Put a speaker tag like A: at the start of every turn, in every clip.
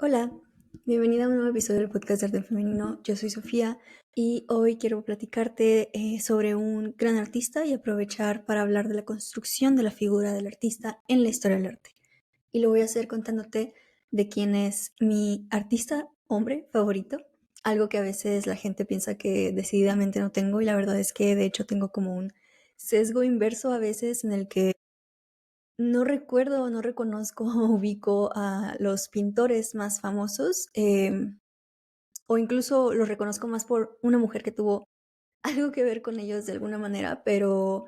A: Hola, bienvenida a un nuevo episodio del podcast de Arte Femenino. Yo soy Sofía y hoy quiero platicarte sobre un gran artista y aprovechar para hablar de la construcción de la figura del artista en la historia del arte. Y lo voy a hacer contándote de quién es mi artista hombre favorito, algo que a veces la gente piensa que decididamente no tengo y la verdad es que de hecho tengo como un sesgo inverso a veces en el que no recuerdo, no reconozco o ubico a los pintores más famosos, o incluso los reconozco más por una mujer que tuvo algo que ver con ellos de alguna manera, pero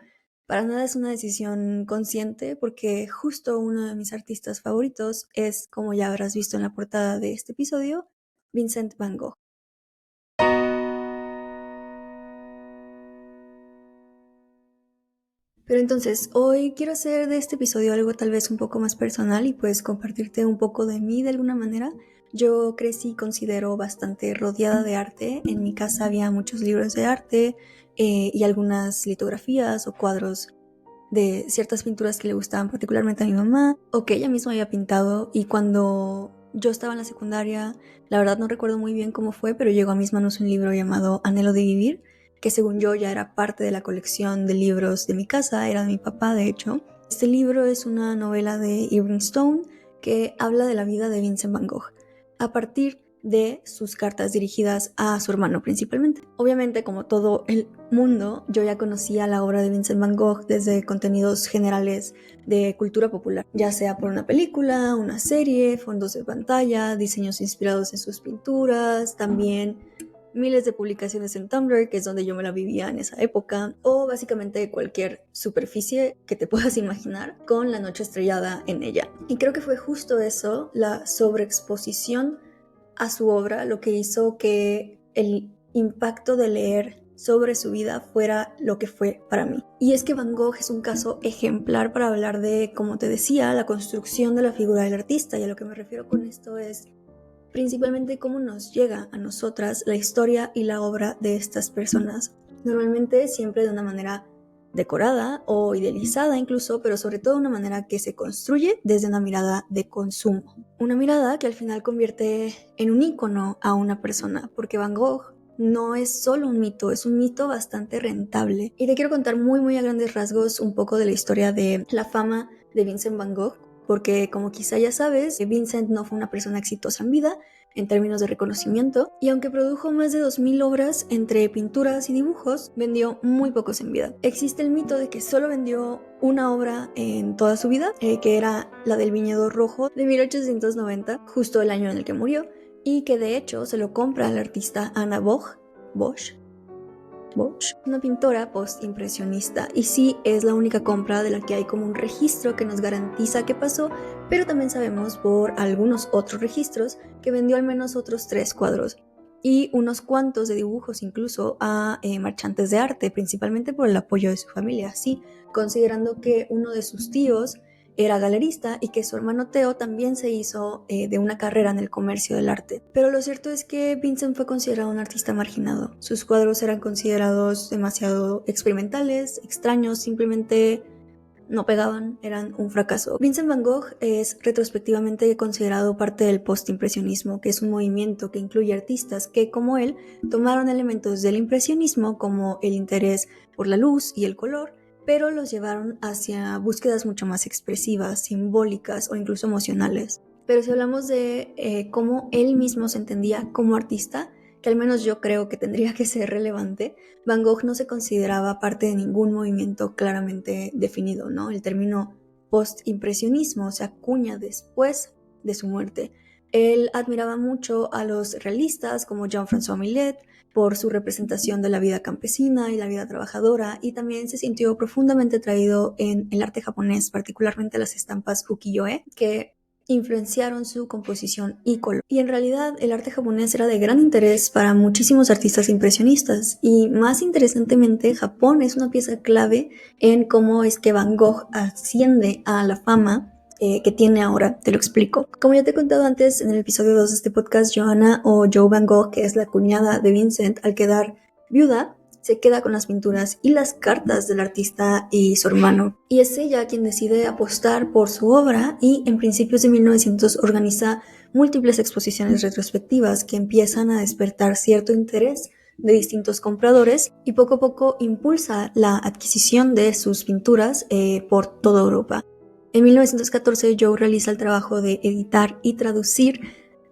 A: para nada es una decisión consciente porque justo uno de mis artistas favoritos es, como ya habrás visto en la portada de este episodio, Vincent Van Gogh. Pero entonces, hoy quiero hacer de este episodio algo tal vez un poco más personal y pues compartirte un poco de mí de alguna manera. Yo crecí, considero, bastante rodeada de arte. En mi casa había muchos libros de arte y algunas litografías o cuadros de ciertas pinturas que le gustaban particularmente a mi mamá o que ella misma había pintado. Y cuando yo estaba en la secundaria, la verdad no recuerdo muy bien cómo fue, pero llegó a mis manos un libro llamado Anhelo de Vivir, que según yo ya era parte de la colección de libros de mi casa, era de mi papá de hecho. Este libro es una novela de Irving Stone que habla de la vida de Vincent Van Gogh a partir de sus cartas dirigidas a su hermano principalmente. Obviamente, como todo el mundo, yo ya conocía la obra de Vincent Van Gogh desde contenidos generales de cultura popular, ya sea por una película, una serie, fondos de pantalla, diseños inspirados en sus pinturas, también miles de publicaciones en Tumblr, que es donde yo me la vivía en esa época, o básicamente cualquier superficie que te puedas imaginar con la noche estrellada en ella. Y creo que fue justo eso, la sobreexposición a su obra, lo que hizo que el impacto de leer sobre su vida fuera lo que fue para mí. Y es que Van Gogh es un caso ejemplar para hablar de, como te decía, la construcción de la figura del artista, y a lo que me refiero con esto es principalmente cómo nos llega a nosotras la historia y la obra de estas personas, normalmente siempre de una manera decorada o idealizada incluso, pero sobre todo de una manera que se construye desde una mirada de consumo. Una mirada que al final convierte en un ícono a una persona, porque Van Gogh no es solo un mito, es un mito bastante rentable. Y te quiero contar muy a grandes rasgos un poco de la historia de la fama de Vincent Van Gogh, porque como quizá ya sabes, Vincent no fue una persona exitosa en vida, en términos de reconocimiento, y aunque produjo más de 2000 obras entre pinturas y dibujos, vendió muy pocos en vida. Existe el mito de que solo vendió una obra en toda su vida, que era la del Viñedo Rojo de 1890, justo el año en el que murió, y que de hecho se lo compra al artista Anna Bosch, una pintora post-impresionista, y sí es la única compra de la que hay como un registro que nos garantiza qué pasó, pero también sabemos por algunos otros registros que vendió al menos otros 3 cuadros y unos cuantos de dibujos incluso a marchantes de arte, principalmente por el apoyo de su familia, sí, considerando que uno de sus tíos era galerista y que su hermano Theo también se hizo de una carrera en el comercio del arte. Pero lo cierto es que Vincent fue considerado un artista marginado. Sus cuadros eran considerados demasiado experimentales, extraños, simplemente no pegaban, eran un fracaso. Vincent Van Gogh es retrospectivamente considerado parte del postimpresionismo, que es un movimiento que incluye artistas que, como él, tomaron elementos del impresionismo como el interés por la luz y el color, pero los llevaron hacia búsquedas mucho más expresivas, simbólicas o incluso emocionales. Pero si hablamos de cómo él mismo se entendía como artista, que al menos yo creo que tendría que ser relevante, Van Gogh no se consideraba parte de ningún movimiento claramente definido, ¿no? El término post-impresionismo se acuña después de su muerte. Él admiraba mucho a los realistas como Jean-François Millet por su representación de la vida campesina y la vida trabajadora, y también se sintió profundamente atraído en el arte japonés, particularmente las estampas ukiyo-e, que influenciaron su composición y color. Y en realidad el arte japonés era de gran interés para muchísimos artistas impresionistas, y más interesantemente Japón es una pieza clave en cómo es que Van Gogh asciende a la fama que tiene ahora. Te lo explico. Como ya te he contado antes en el episodio 2 de este podcast, Joanna o Joe Van Gogh, que es la cuñada de Vincent, al quedar viuda, se queda con las pinturas y las cartas del artista y su hermano. Y es ella quien decide apostar por su obra y en principios de 1900 organiza múltiples exposiciones retrospectivas que empiezan a despertar cierto interés de distintos compradores y poco a poco impulsa la adquisición de sus pinturas por toda Europa. En 1914 Joe realiza el trabajo de editar y traducir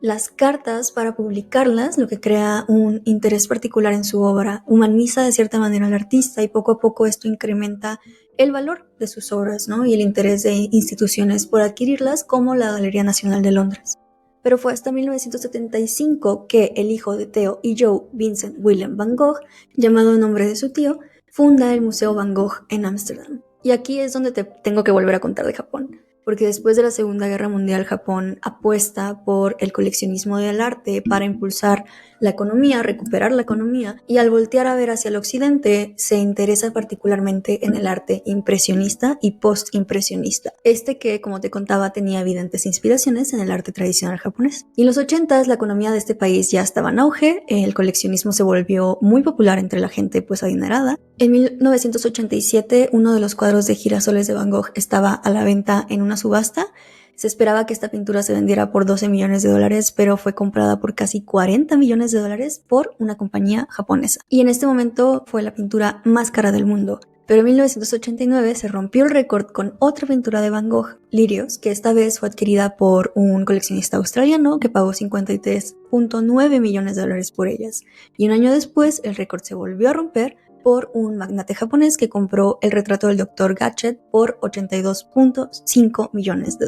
A: las cartas para publicarlas, lo que crea un interés particular en su obra, humaniza de cierta manera al artista y poco a poco esto incrementa el valor de sus obras, ¿no? Y el interés de instituciones por adquirirlas, como la Galería Nacional de Londres. Pero fue hasta 1975 que el hijo de Theo y Joe, Vincent Willem van Gogh, llamado en nombre de su tío, funda el Museo Van Gogh en Ámsterdam. Y aquí es donde te tengo que volver a contar de Japón, porque después de la Segunda Guerra Mundial, Japón apuesta por el coleccionismo del arte para impulsar la economía, recuperar la economía, y al voltear a ver hacia el occidente, se interesa particularmente en el arte impresionista y postimpresionista. Que, como te contaba, tenía evidentes inspiraciones en el arte tradicional japonés. Y en los 80s, la economía de este país ya estaba en auge, el coleccionismo se volvió muy popular entre la gente pues adinerada. En 1987, uno de los cuadros de Girasoles de Van Gogh estaba a la venta en una subasta. Se esperaba que esta pintura se vendiera por $12 millones, pero fue comprada por casi $40 millones por una compañía japonesa. Y en este momento fue la pintura más cara del mundo. Pero en 1989 se rompió el récord con otra pintura de Van Gogh, Lirios, que esta vez fue adquirida por un coleccionista australiano que pagó $53.9 millones por ellas. Y un año después el récord se volvió a romper por un magnate japonés que compró el retrato del Dr. Gadget por $82.5 millones.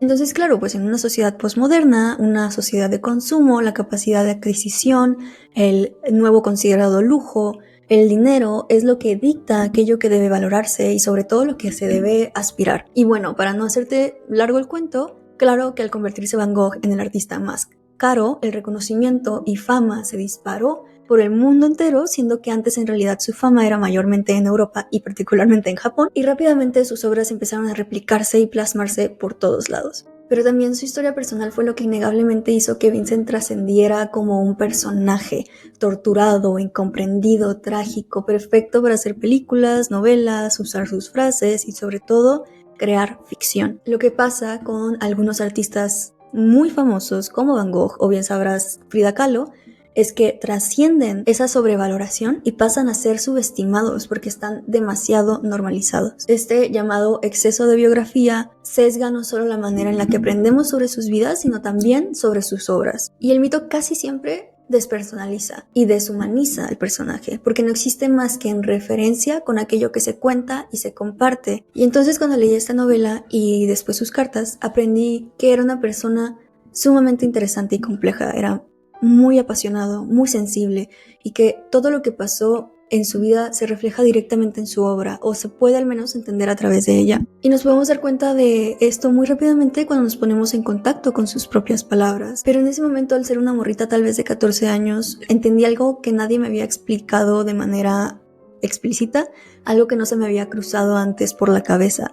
A: Entonces, claro, pues en una sociedad posmoderna, una sociedad de consumo, la capacidad de adquisición, el nuevo considerado lujo, el dinero es lo que dicta aquello que debe valorarse y sobre todo lo que se debe aspirar. Y bueno, para no hacerte largo el cuento, claro que al convertirse Van Gogh en el artista más caro, el reconocimiento y fama se disparó por el mundo entero, siendo que antes en realidad su fama era mayormente en Europa y particularmente en Japón, y rápidamente sus obras empezaron a replicarse y plasmarse por todos lados. Pero también su historia personal fue lo que innegablemente hizo que Vincent trascendiera como un personaje torturado, incomprendido, trágico, perfecto para hacer películas, novelas, usar sus frases y sobre todo crear ficción. Lo que pasa con algunos artistas muy famosos como Van Gogh o bien sabrás Frida Kahlo es que trascienden esa sobrevaloración y pasan a ser subestimados porque están demasiado normalizados. Este llamado exceso de biografía sesga no solo la manera en la que aprendemos sobre sus vidas, sino también sobre sus obras. Y el mito casi siempre despersonaliza y deshumaniza al personaje, porque no existe más que en referencia con aquello que se cuenta y se comparte. Y entonces cuando leí esta novela y después sus cartas, aprendí que era una persona sumamente interesante y compleja. Era muy apasionado, muy sensible, y que todo lo que pasó en su vida se refleja directamente en su obra, o se puede al menos entender a través de ella. Y nos podemos dar cuenta de esto muy rápidamente cuando nos ponemos en contacto con sus propias palabras. Pero en ese momento, al ser una morrita tal vez de 14 años, entendí algo que nadie me había explicado de manera explícita, algo que no se me había cruzado antes por la cabeza.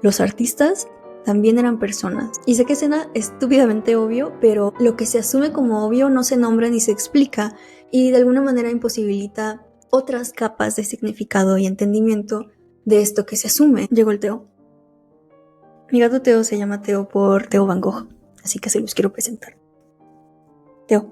A: Los artistas también eran personas. Y sé que suena estúpidamente obvio, pero lo que se asume como obvio no se nombra ni se explica, y de alguna manera imposibilita otras capas de significado y entendimiento de esto que se asume. Llegó el Theo. Mi gato Theo se llama Theo por Theo Van Gogh, así que se los quiero presentar. Theo.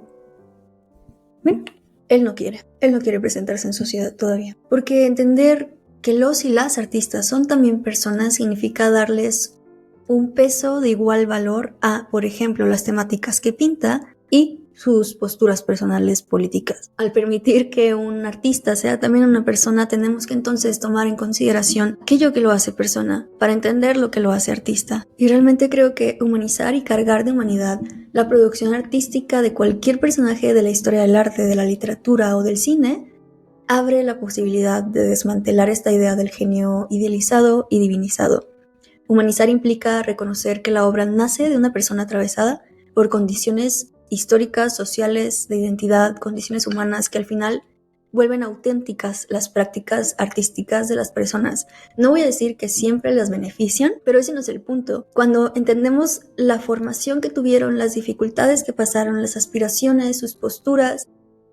A: ¿Ven? Él no quiere presentarse en sociedad todavía, porque entender que los y las artistas son también personas significa darles un peso de igual valor a, por ejemplo, las temáticas que pinta y sus posturas personales políticas. Al permitir que un artista sea también una persona, tenemos que entonces tomar en consideración aquello que lo hace persona para entender lo que lo hace artista. Y realmente creo que humanizar y cargar de humanidad la producción artística de cualquier personaje de la historia del arte, de la literatura o del cine abre la posibilidad de desmantelar esta idea del genio idealizado y divinizado. Humanizar implica reconocer que la obra nace de una persona atravesada por condiciones históricas, sociales, de identidad, condiciones humanas que al final vuelven auténticas las prácticas artísticas de las personas. No voy a decir que siempre las benefician, pero ese no es el punto. Cuando entendemos la formación que tuvieron, las dificultades que pasaron, las aspiraciones, sus posturas,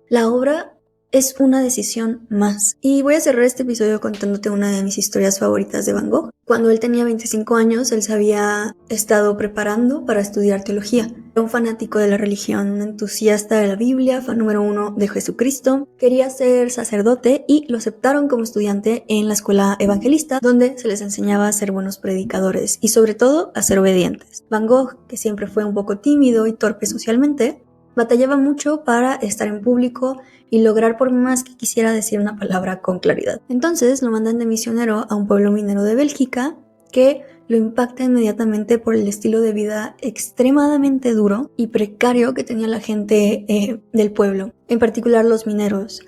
A: la obra es una decisión más. Y voy a cerrar este episodio contándote una de mis historias favoritas de Van Gogh. Cuando él tenía 25 años, él se había estado preparando para estudiar teología. Era un fanático de la religión, un entusiasta de la Biblia, fan número 1 de Jesucristo. Quería ser sacerdote y lo aceptaron como estudiante en la escuela evangelista, donde se les enseñaba a ser buenos predicadores y sobre todo a ser obedientes. Van Gogh, que siempre fue un poco tímido y torpe socialmente, batallaba mucho para estar en público y lograr por más que quisiera decir una palabra con claridad. Entonces lo mandan de misionero a un pueblo minero de Bélgica que lo impacta inmediatamente por el estilo de vida extremadamente duro y precario que tenía la gente del pueblo, en particular los mineros.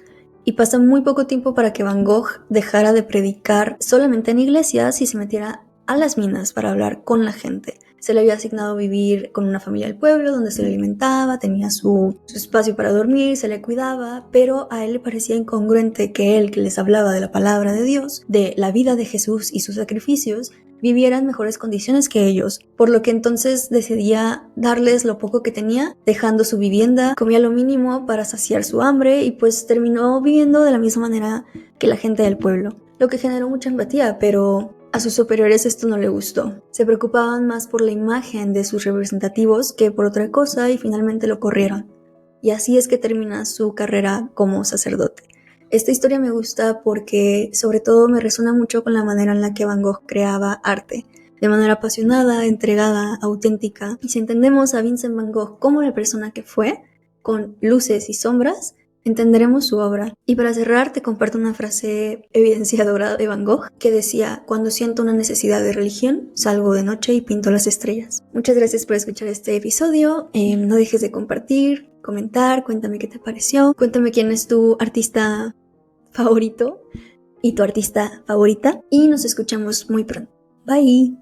A: Y pasa muy poco tiempo para que Van Gogh dejara de predicar solamente en iglesias y se metiera a las minas para hablar con la gente. Se le había asignado vivir con una familia del pueblo donde se le alimentaba, tenía su espacio para dormir, se le cuidaba, pero a él le parecía incongruente que él, que les hablaba de la palabra de Dios, de la vida de Jesús y sus sacrificios, viviera en mejores condiciones que ellos, por lo que entonces decidía darles lo poco que tenía, dejando su vivienda, comía lo mínimo para saciar su hambre y pues terminó viviendo de la misma manera que la gente del pueblo, lo que generó mucha empatía, pero a sus superiores esto no le gustó. Se preocupaban más por la imagen de sus representativos que por otra cosa y finalmente lo corrieron. Y así es que termina su carrera como sacerdote. Esta historia me gusta porque sobre todo me resuena mucho con la manera en la que Van Gogh creaba arte, de manera apasionada, entregada, auténtica. Y si entendemos a Vincent Van Gogh como la persona que fue, con luces y sombras, entenderemos su obra. Y para cerrar te comparto una frase evidenciadora de Van Gogh que decía: cuando siento una necesidad de religión, salgo de noche y pinto las estrellas. Muchas gracias por escuchar este episodio. No dejes de compartir, comentar, cuéntame qué te pareció, cuéntame quién es tu artista favorito y tu artista favorita y nos escuchamos muy pronto. Bye.